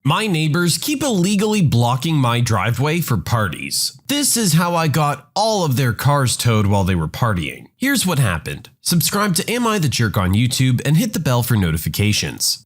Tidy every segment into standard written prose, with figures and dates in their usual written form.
My neighbors keep illegally blocking my driveway for parties. This is how I got all of their cars towed while they were partying. Here's what happened. Subscribe to Am I the Jerk on YouTube and hit the bell for notifications.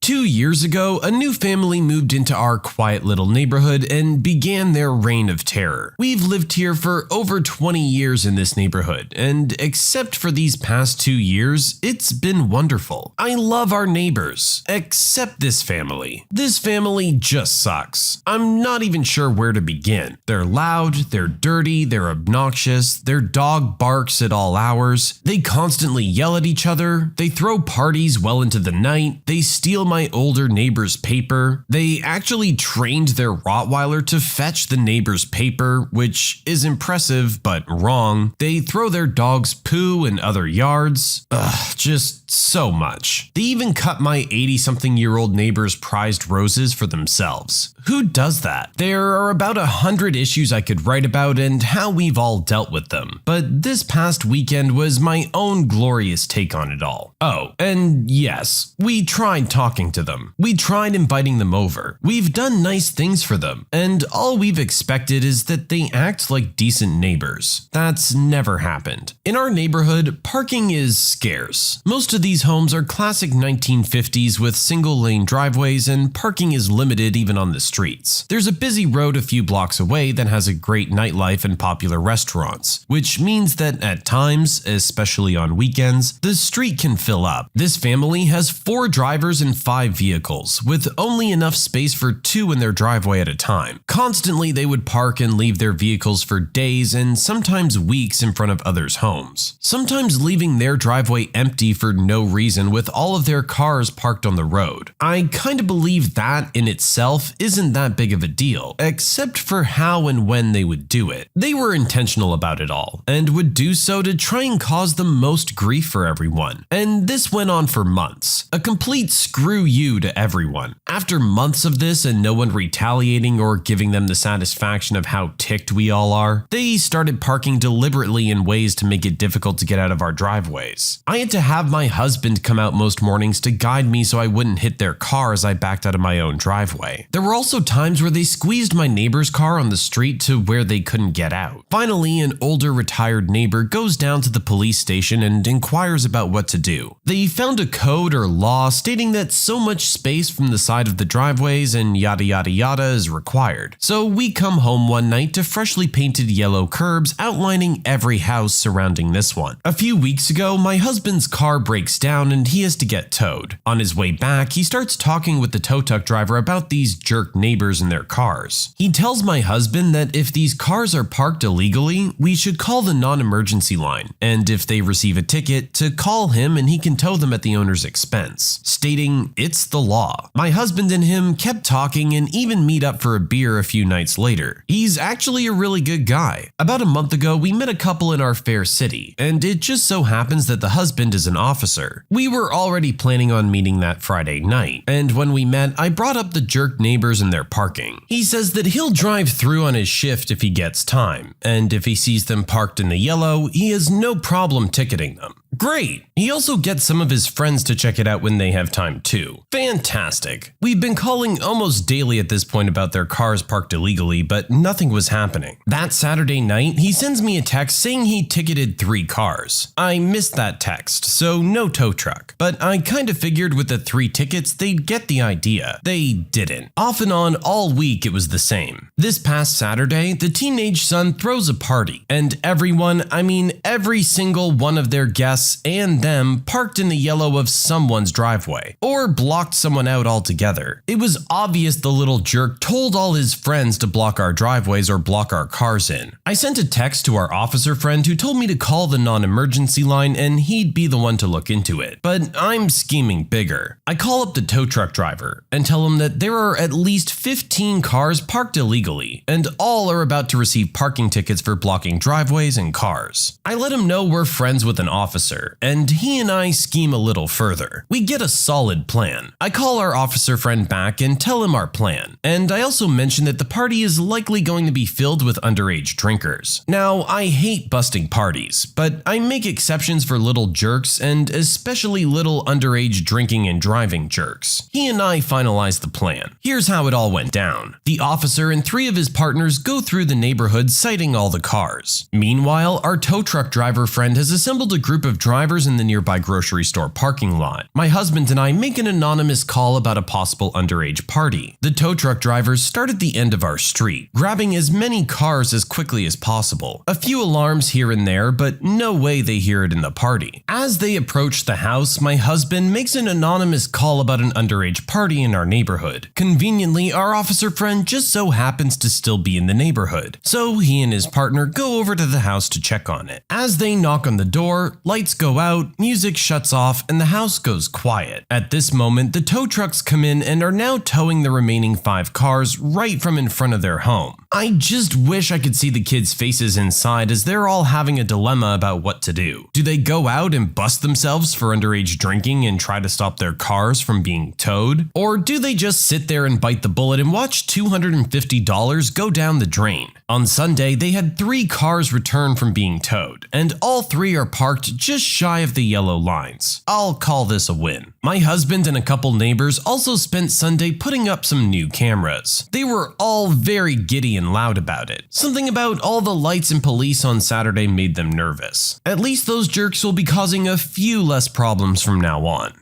2 years ago, a new family moved into our quiet little neighborhood and began their reign of terror. We've lived here for over 20 years in this neighborhood, and except for these past 2 years, it's been wonderful. I love our neighbors, except this family. This family just sucks. I'm not even sure where to begin. They're loud, they're dirty, they're obnoxious, their dog barks at all hours, they constantly yell at each other, they throw parties well into the night, they steal my older neighbor's paper. They actually trained their Rottweiler to fetch the neighbor's paper, which is impressive but wrong. They throw their dog's poo in other yards. Ugh, just so much. They even cut my 80-something-year-old neighbor's prized roses for themselves. Who does that? There are about 100 issues I could write about and how we've all dealt with them, but this past weekend was my own glorious take on it all. Oh, and yes, we tried talking to them. We tried inviting them over. We've done nice things for them, and all we've expected is that they act like decent neighbors. That's never happened. In our neighborhood, parking is scarce. Most of these homes are classic 1950s with single-lane driveways, and parking is limited even on the streets. There's a busy road a few blocks away that has a great nightlife and popular restaurants, which means that at times, especially on weekends, the street can fill up. This family has 4 drivers and 5 vehicles, with only enough space for 2 in their driveway at a time. Constantly, they would park and leave their vehicles for days and sometimes weeks in front of others' homes. Sometimes leaving their driveway empty for no reason with all of their cars parked on the road. I kinda believe that in itself isn't that big of a deal, except for how and when they would do it. They were intentional about it all, and would do so to try and cause the most grief for everyone. And this went on for months. A complete screw you to everyone. After months of this and no one retaliating or giving them the satisfaction of how ticked we all are, they started parking deliberately in ways to make it difficult to get out of our driveways. I had to have my husband come out most mornings to guide me so I wouldn't hit their car as I backed out of my own driveway. There were also times where they squeezed my neighbor's car on the street to where they couldn't get out. Finally, an older retired neighbor goes down to the police station and inquires about what to do. They found a code or law stating that so much space from the side of the driveways and yada yada yada is required. So we come home one night to freshly painted yellow curbs outlining every house surrounding this one. A few weeks ago, my husband's car breaks down and he has to get towed. On his way back, he starts talking with the tow truck driver about these jerk neighbors and their cars. He tells my husband that if these cars are parked illegally, we should call the non-emergency line, and if they receive a ticket, to call him and he can tow them at the owner's expense, stating it's the law. My husband and him kept talking and even meet up for a beer a few nights later. He's actually a really good guy. About a month ago, we met a couple in our fair city, and it just so happens that the husband is an officer. We were already planning on meeting that Friday night, and when we met, I brought up the jerk neighbors and their parking. He says that he'll drive through on his shift if he gets time, and if he sees them parked in the yellow, he has no problem ticketing them. Great! He also gets some of his friends to check it out when they have time too. Fantastic. We've been calling almost daily at this point about their cars parked illegally, but nothing was happening. That Saturday night, he sends me a text saying he ticketed 3 cars. I missed that text, so no tow truck. But I kinda figured with the 3 tickets, they'd get the idea. They didn't. Off and on all week it was the same. This past Saturday, the teenage son throws a party, and everyone, I mean every single one of their guests and them parked in the yellow of someone's driveway, or blocked someone out altogether. It was obvious the little jerk told all his friends to block our driveways or block our cars in. I sent a text to our officer friend who told me to call the non-emergency line and he'd be the one to look into it. But I'm scheming bigger. I call up the tow truck driver and tell him that there are at least 15 cars parked illegally, and all are about to receive parking tickets for blocking driveways and cars. I let him know we're friends with an officer officer, and he and I scheme a little further. We get a solid plan. I call our officer friend back and tell him our plan, and I also mention that the party is likely going to be filled with underage drinkers. Now, I hate busting parties, but I make exceptions for little jerks and especially little underage drinking and driving jerks. He and I finalize the plan. Here's how it all went down. The officer and 3 of his partners go through the neighborhood citing all the cars. Meanwhile, our tow truck driver friend has assembled a group of drivers in the nearby grocery store parking lot. My husband and I make an anonymous call about a possible underage party. The tow truck drivers start at the end of our street, grabbing as many cars as quickly as possible. A few alarms here and there, but no way they hear it in the party. As they approach the house, my husband makes an anonymous call about an underage party in our neighborhood. Conveniently, our officer friend just so happens to still be in the neighborhood, so he and his partner go over to the house to check on it. As they knock on the door, lights go out, music shuts off, and the house goes quiet. At this moment, the tow trucks come in and are now towing the remaining 5 cars right from in front of their home. I just wish I could see the kids' faces inside as they're all having a dilemma about what to do. Do they go out and bust themselves for underage drinking and try to stop their cars from being towed? Or do they just sit there and bite the bullet and watch $250 go down the drain? On Sunday, they had 3 cars return from being towed, and all 3 are parked just shy of the yellow lines. I'll call this a win. My husband and a couple neighbors also spent Sunday putting up some new cameras. They were all very giddy and loud about it. Something about all the lights and police on Saturday made them nervous. At least those jerks will be causing a few less problems from now on.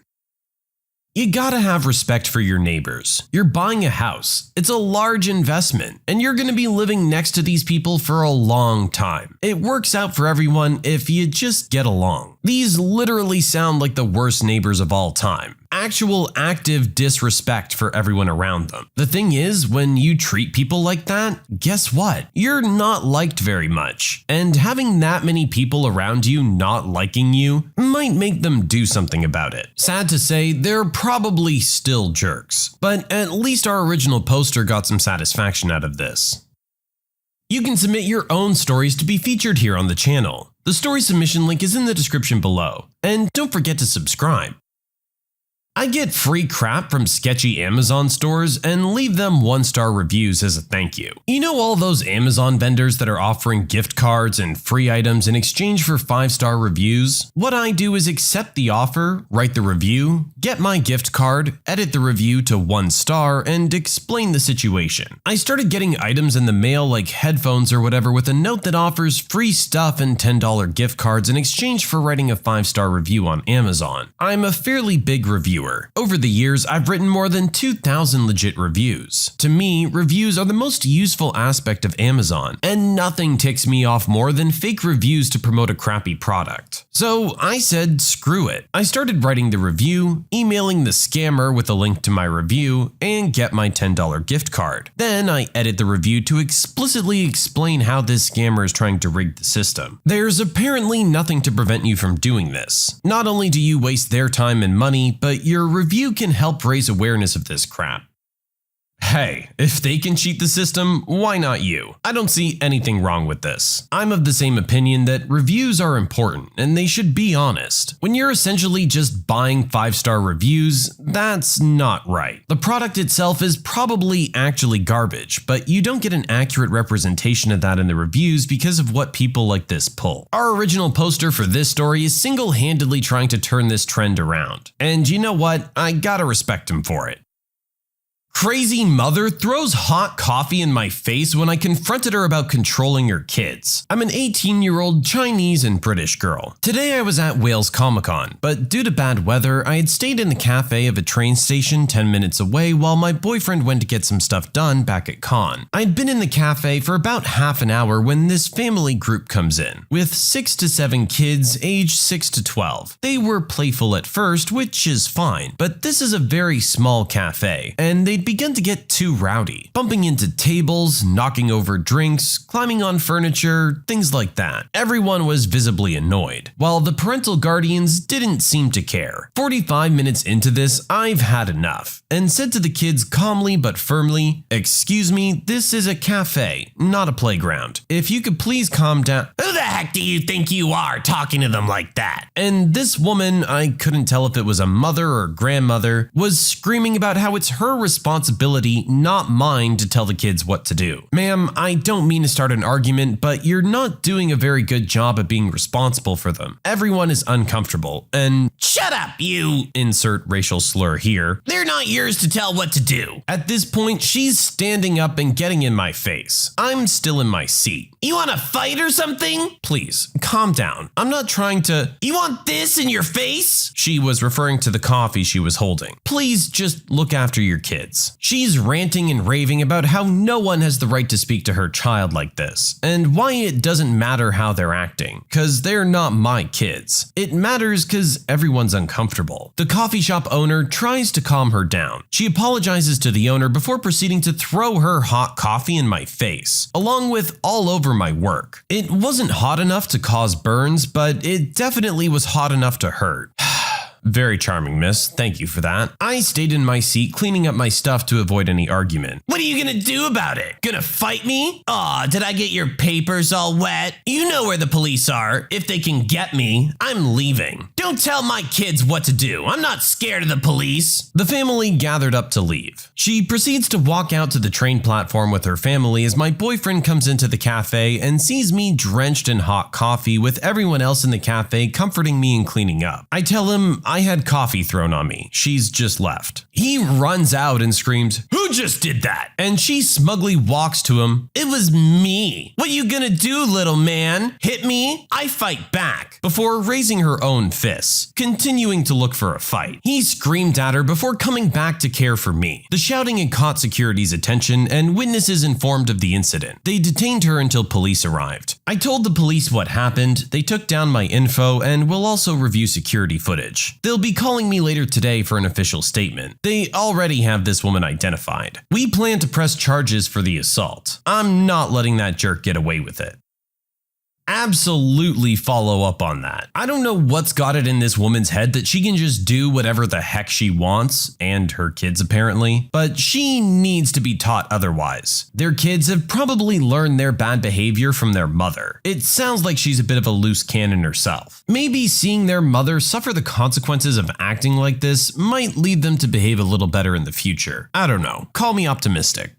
You gotta have respect for your neighbors. You're buying a house. It's a large investment, and you're gonna be living next to these people for a long time. It works out for everyone if you just get along. These literally sound like the worst neighbors of all time. Actual active disrespect for everyone around them. The thing is, when you treat people like that, guess what? You're not liked very much. And having that many people around you not liking you might make them do something about it. Sad to say, they're probably still jerks. But at least our original poster got some satisfaction out of this. You can submit your own stories to be featured here on the channel. The story submission link is in the description below. And don't forget to subscribe. I get free crap from sketchy Amazon stores and leave them 1-star reviews as a thank you. You know all those Amazon vendors that are offering gift cards and free items in exchange for 5-star reviews? What I do is accept the offer, write the review, get my gift card, edit the review to 1 star, and explain the situation. I started getting items in the mail like headphones or whatever with a note that offers free stuff and $10 gift cards in exchange for writing a 5-star review on Amazon. I'm a fairly big reviewer. Over the years, I've written more than 2,000 legit reviews. To me, reviews are the most useful aspect of Amazon, and nothing ticks me off more than fake reviews to promote a crappy product. So I said, screw it. I started writing the review, emailing the scammer with a link to my review, and get my $10 gift card. Then I edit the review to explicitly explain how this scammer is trying to rig the system. There's apparently nothing to prevent you from doing this. Not only do you waste their time and money, but your review can help raise awareness of this crap. Hey, if they can cheat the system, why not you? I don't see anything wrong with this. I'm of the same opinion that reviews are important and they should be honest. When you're essentially just buying 5-star reviews, that's not right. The product itself is probably actually garbage, but you don't get an accurate representation of that in the reviews because of what people like this pull. Our original poster for this story is single-handedly trying to turn this trend around. And you know what? I gotta respect him for it. Crazy mother throws hot coffee in my face when I confronted her about controlling her kids. I'm an 18-year-old Chinese and British girl. Today I was at Wales Comic-Con, but due to bad weather, I had stayed in the cafe of a train station 10 minutes away while my boyfriend went to get some stuff done back at con. I'd been in the cafe for about half an hour when this family group comes in, with 6 to 7 kids aged 6 to 12. They were playful at first, which is fine, but this is a very small cafe, and they'd began to get too rowdy, bumping into tables, knocking over drinks, climbing on furniture, things like that. Everyone was visibly annoyed, while the parental guardians didn't seem to care. 45 minutes into this, I've had enough, and said to the kids calmly but firmly, "Excuse me, this is a cafe, not a playground. If you could please calm down." "Who the heck do you think you are talking to them like that?" And this woman, I couldn't tell if it was a mother or grandmother, was screaming about how it's her responsibility, not mine, to tell the kids what to do. "Ma'am, I don't mean to start an argument, but you're not doing a very good job at being responsible for them. Everyone is uncomfortable, and—" "Shut up, you!" Insert racial slur here. "They're not yours to tell what to do." At this point, she's standing up and getting in my face. I'm still in my seat. "You want to fight or something?" "Please, calm down. I'm not trying to—" "You want this in your face?" She was referring to the coffee she was holding. "Please just look after your kids." She's ranting and raving about how no one has the right to speak to her child like this, and why it doesn't matter how they're acting, cause they're not my kids. It matters cause everyone's uncomfortable. The coffee shop owner tries to calm her down. She apologizes to the owner before proceeding to throw her hot coffee in my face, along with all over my work. It wasn't hot enough to cause burns, but it definitely was hot enough to hurt. "Very charming, miss. Thank you for that." I stayed in my seat cleaning up my stuff to avoid any argument. "What are you gonna do about it? Gonna fight me? Aw, did I get your papers all wet? You know where the police are, if they can get me. I'm leaving. Don't tell my kids what to do. I'm not scared of the police." The family gathered up to leave. She proceeds to walk out to the train platform with her family as my boyfriend comes into the cafe and sees me drenched in hot coffee with everyone else in the cafe comforting me and cleaning up. I tell him I had coffee thrown on me. She's just left. He runs out and screams, "Who just did that?" And she smugly walks to him. "It was me. What you gonna do, little man? Hit me?" I fight back before raising her own fists, continuing to look for a fight. He screamed at her before coming back to care for me. The shouting had caught security's attention and witnesses informed of the incident. They detained her until police arrived. I told the police what happened. They took down my info and will also review security footage. They'll be calling me later today for an official statement. They already have this woman identified. We plan to press charges for the assault. I'm not letting that jerk get away with it. Absolutely follow up on that. I don't know what's got it in this woman's head that she can just do whatever the heck she wants, and her kids apparently, but she needs to be taught otherwise. Their kids have probably learned their bad behavior from their mother. It sounds like she's a bit of a loose cannon herself. Maybe seeing their mother suffer the consequences of acting like this might lead them to behave a little better in the future. I don't know. Call me optimistic.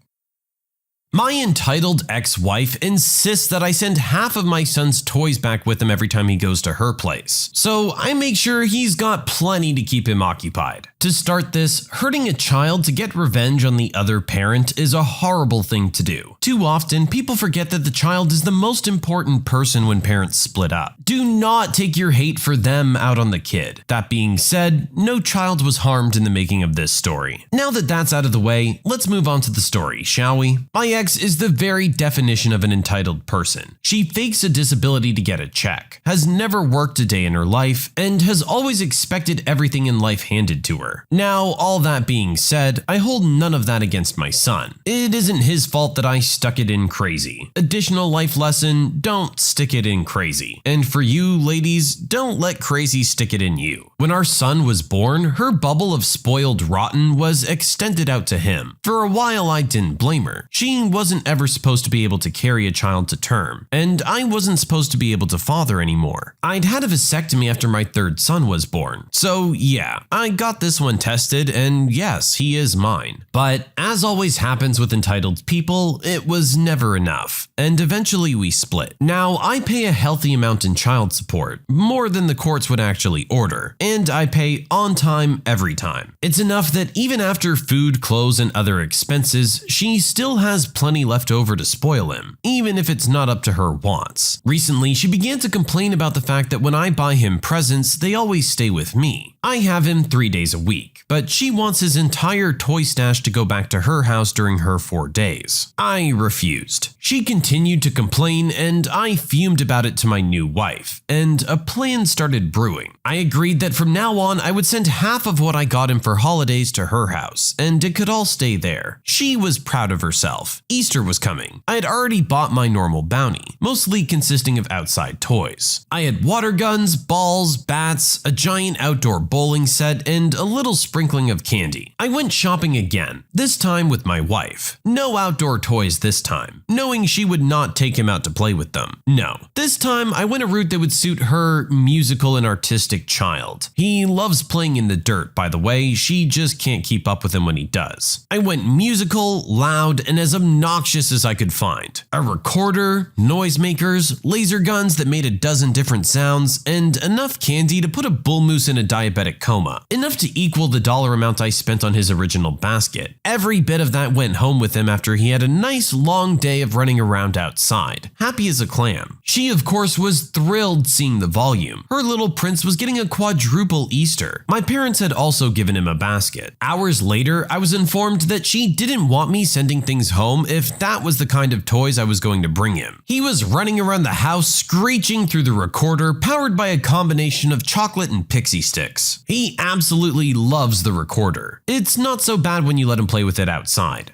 My entitled ex-wife insists that I send half of my son's toys back with him every time he goes to her place, so I make sure he's got plenty to keep him occupied. To start this, hurting a child to get revenge on the other parent is a horrible thing to do. Too often, people forget that the child is the most important person when parents split up. Do not take your hate for them out on the kid. That being said, no child was harmed in the making of this story. Now that that's out of the way, let's move on to the story, shall we? My ex is the very definition of an entitled person. She fakes a disability to get a check, has never worked a day in her life, and has always expected everything in life handed to her. Now, all that being said, I hold none of that against my son. It isn't his fault that I stuck it in crazy. Additional life lesson, don't stick it in crazy. And for you, ladies, don't let crazy stick it in you. When our son was born, her bubble of spoiled rotten was extended out to him. For a while, I didn't blame her. She wasn't ever supposed to be able to carry a child to term, and I wasn't supposed to be able to father anymore. I'd had a vasectomy after my third son was born. So yeah, I got this one tested, and yes, he is mine. But as always happens with entitled people, it was never enough, and eventually we split. Now, I pay a healthy amount in child support, more than the courts would actually order, and I pay on time every time. It's enough that even after food, clothes, and other expenses, she still has plenty left over to spoil him, even if it's not up to her wants. Recently, she began to complain about the fact that when I buy him presents, they always stay with me. I have him 3 days a week, but she wants his entire toy stash to go back to her house during her 4 days. I refused. She continued to complain, and I fumed about it to my new wife, and a plan started brewing. I agreed that from now on, I would send half of what I got him for holidays to her house, and it could all stay there. She was proud of herself. Easter was coming. I had already bought my normal bounty, mostly consisting of outside toys. I had water guns, balls, bats, a giant outdoor bowling set, and a little sprinkling of candy. I went shopping again, this time with my wife. No outdoor toys this time, knowing she would not take him out to play with them. No, this time I went a route that would suit her musical and artistic child. He loves playing in the dirt, by the way, she just can't keep up with him when he does. I went musical, loud, and as obnoxious as I could find. A recorder, noisemakers, laser guns that made a dozen different sounds, and enough candy to put a bull moose in a diabetic coma. Enough to equal the dollar amount I spent on his original basket. Every bit of that went home with him after he had a nice long day of running around outside, happy as a clam. She, of course, was thrilled seeing the volume. Her little prince was getting a quadruple Easter. My parents had also given him a basket. Hours later, I was informed that she didn't want me sending things home if that was the kind of toys I was going to bring him. He was running around the house screeching through the recorder, powered by a combination of chocolate and pixie sticks. He absolutely loves the recorder. It's not so bad when you let him play with it outside.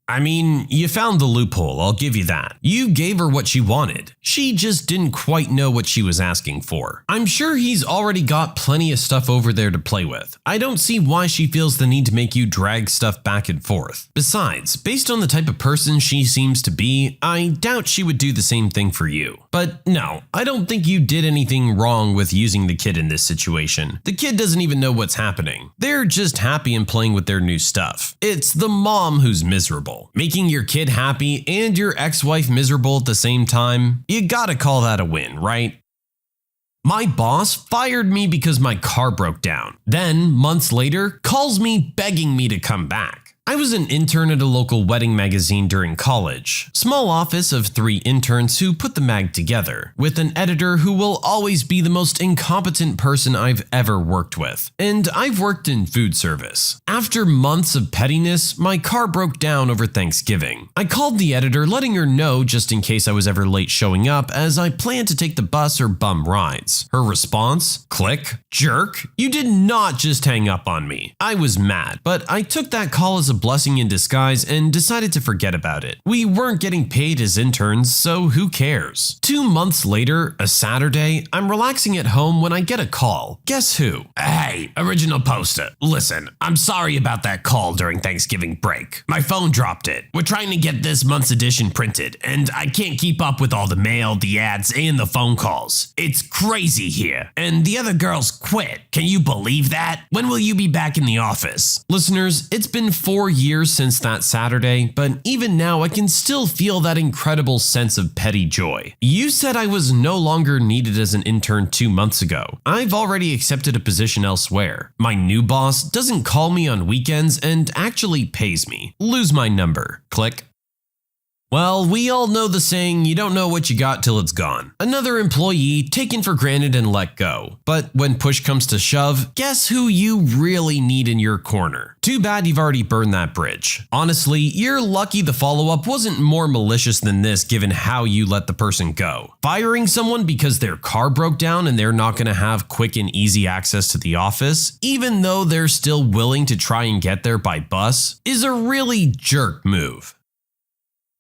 I mean, you found the loophole, I'll give you that. You gave her what she wanted. She just didn't quite know what she was asking for. I'm sure he's already got plenty of stuff over there to play with. I don't see why she feels the need to make you drag stuff back and forth. Besides, based on the type of person she seems to be, I doubt she would do the same thing for you. But no, I don't think you did anything wrong with using the kid in this situation. The kid doesn't even know what's happening. They're just happy and playing with their new stuff. It's the mom who's miserable. Making your kid happy and your ex-wife miserable at the same time, you gotta call that a win, right? My boss fired me because my car broke down. Then, months later, calls me begging me to come back. I was an intern at a local wedding magazine during college. Small office of 3 interns who put the mag together, with an editor who will always be the most incompetent person I've ever worked with. And I've worked in food service. After months of pettiness, my car broke down over Thanksgiving. I called the editor letting her know just in case I was ever late showing up, as I planned to take the bus or bum rides. Her response? Click. Jerk. You did not just hang up on me. I was mad, but I took that call as a blessing in disguise and decided to forget about it. We weren't getting paid as interns, so who cares? 2 months later, a Saturday, I'm relaxing at home when I get a call. Guess who? Hey, original poster. Listen, I'm sorry about that call during Thanksgiving break. My phone dropped it. We're trying to get this month's edition printed, and I can't keep up with all the mail, the ads, and the phone calls. It's crazy here, and the other girls quit. Can you believe that? When will you be back in the office? Listeners, it's been 4 years since that Saturday, but even now I can still feel that incredible sense of petty joy. You said I was no longer needed as an intern 2 months ago. I've already accepted a position elsewhere. My new boss doesn't call me on weekends and actually pays me. Lose my number. Click. Well, we all know the saying, you don't know what you got till it's gone. Another employee taken for granted and let go. But when push comes to shove, guess who you really need in your corner? Too bad you've already burned that bridge. Honestly, you're lucky the follow-up wasn't more malicious than this given how you let the person go. Firing someone because their car broke down and they're not going to have quick and easy access to the office, even though they're still willing to try and get there by bus, is a really jerk move.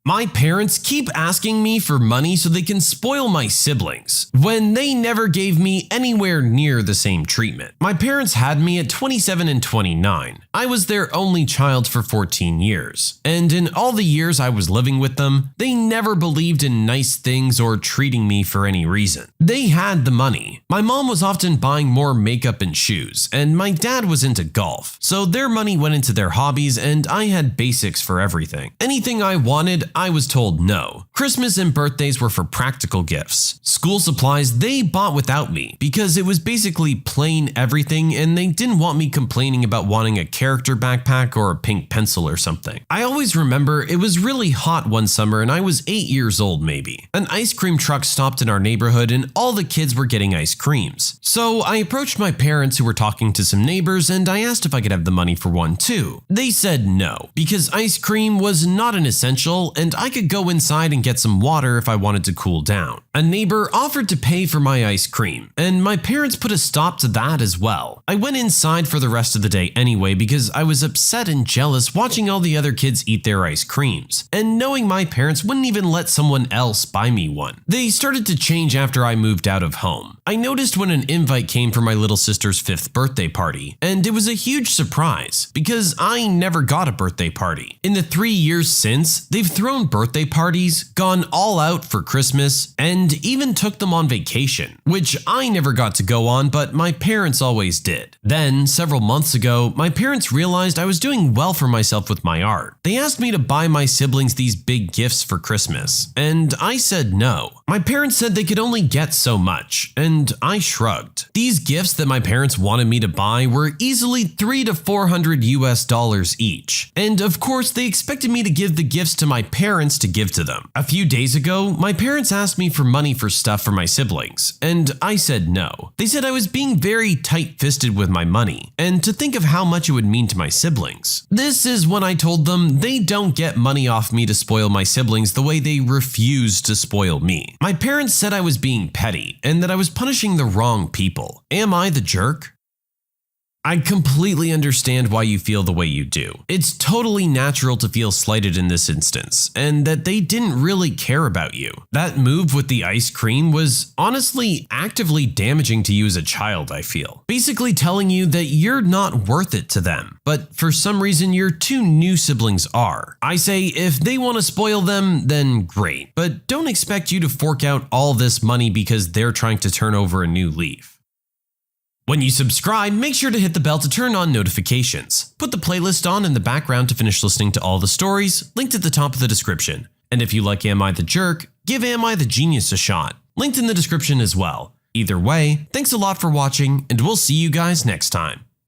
My parents keep asking me for money so they can spoil my siblings, when they never gave me anywhere near the same treatment. My parents had me at 27 and 29. I was their only child for 14 years, and in all the years I was living with them, they never believed in nice things or treating me for any reason. They had the money. My mom was often buying more makeup and shoes, and my dad was into golf, so their money went into their hobbies and I had basics for everything. Anything I wanted, I was told no. Christmas and birthdays were for practical gifts. School supplies they bought without me because it was basically plain everything and they didn't want me complaining about wanting a character backpack or a pink pencil or something. I always remember it was really hot one summer and I was 8 years old maybe. An ice cream truck stopped in our neighborhood and all the kids were getting ice creams. So I approached my parents who were talking to some neighbors and I asked if I could have the money for one too. They said no, because ice cream was not an essential and I could go inside and get some water if I wanted to cool down. A neighbor offered to pay for my ice cream, and my parents put a stop to that as well. I went inside for the rest of the day anyway because I was upset and jealous watching all the other kids eat their ice creams, and knowing my parents wouldn't even let someone else buy me one. They started to change after I moved out of home. I noticed when an invite came for my little sister's 5th birthday party, and it was a huge surprise because I never got a birthday party. In the 3 years since, they've thrown birthday parties, gone all out for Christmas, and even took them on vacation, which I never got to go on, but my parents always did. Then, several months ago, my parents realized I was doing well for myself with my art. They asked me to buy my siblings these big gifts for Christmas, and I said no. My parents said they could only get so much, and I shrugged. These gifts that my parents wanted me to buy were easily $300 to $400 US each, and of course they expected me to give the gifts to my parents to give to them. A few days ago, my parents asked me for money for stuff for my siblings, and I said no. They said I was being very tight-fisted with my money, and to think of how much it would mean to my siblings. This is when I told them they don't get money off me to spoil my siblings the way they refuse to spoil me. My parents said I was being petty, and that I was punishing the wrong people. Am I the jerk? I completely understand why you feel the way you do. It's totally natural to feel slighted in this instance, and that they didn't really care about you. That move with the ice cream was honestly actively damaging to you as a child, I feel. Basically telling you that you're not worth it to them, but for some reason your two new siblings are. I say if they want to spoil them, then great, but don't expect you to fork out all this money because they're trying to turn over a new leaf. When you subscribe, make sure to hit the bell to turn on notifications. Put the playlist on in the background to finish listening to all the stories, linked at the top of the description. And if you like Am I the Jerk, give Am I the Genius a shot, linked in the description as well. Either way, thanks a lot for watching, and we'll see you guys next time.